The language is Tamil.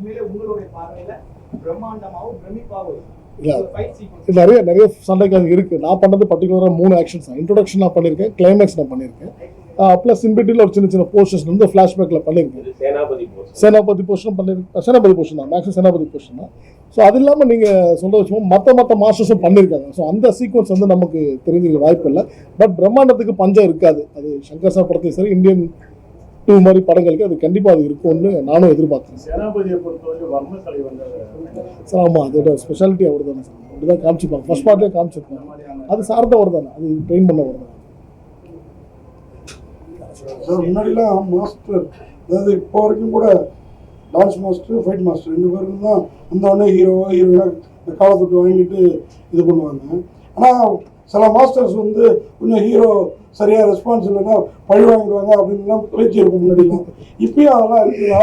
உண்மையிலே உங்களுடைய பார்வையில பிரம்மாண்டமாவும் பிரமிப்பாவும் நிறைய நிறைய சண்டைக்காக இருக்கு. நான் பண்ணது பர்டிகுலராக 3 ஆக்ஷன்ஸ் தான். இன்ட்ரோடக்ஷன் நான் பண்ணியிருக்கேன், கிளைமேக்ஸ் நான் பண்ணியிருக்கேன், ப்ளஸ் இன்பிட்டில் ஒரு சின்ன சின்ன போர்ஷன்ஸ் வந்து ஃப்ளாஷ்பேக்கில் பண்ணியிருக்கேன். சேனாபதி போர்ஷன் பண்ணியிருக்கேன். சேனாபதி போர்ஷன் தான், மேக்ஸிமம் சேனாபதி போர்ஷன் தான். ஸோ அது இல்லாமல் நீங்கள் சொல்ல வச்சுக்கோங்க மற்ற மாஸ்டர்ஸும் பண்ணியிருக்காங்க. ஸோ அந்த சீக்வன்ஸ் வந்து நமக்கு தெரிஞ்சிருக்க வாய்ப்பு இல்லை. பட் பிரம்மாண்டத்துக்கு பஞ்சம் இருக்காது. அது சங்கர் சார் படத்தையும் சரி, இந்தியன் 2 மாதிரி படங்களுக்கு அது கண்டிப்பாக அது இருக்கும்னு நானும் எதிர்பார்க்குறேன். சேனாபதியை பொறுத்தவரை வர்மக்கலை வந்து சார் ஆமாம், அதோட ஸ்பெஷாலிட்டி அவர் தானே சார். அப்படி தான் காமிச்சிருப்பாங்க, ஃபர்ஸ்ட் பார்ட்லேயே காமிச்சிருப்பாங்க. அது சார்ந்தவர் தானே, அது ட்ரெயின் பண்ணவர் தானே சார். முன்னாடிலாம் மாஸ்டர், அதாவது இப்போ வரைக்கும் கூட டான்ஸ் மாஸ்டர், ஃபைட் மாஸ்டர் 2 பேருக்கும் தான் வந்தவொடனே ஹீரோயினாக காலை தொட்டு வாங்கிட்டு இது பண்ணுவாங்க. ஆனால் சில மாஸ்டர்ஸ் வந்து கொஞ்சம் ஹீரோ சரியாக ரெஸ்பான்ஸ் இல்லைன்னா பழி வாங்கிடுவாங்க அப்படின்லாம் பேச்சு இருக்கும் முன்னாடிலாம். இப்பயும் அதெல்லாம் இருக்குதா?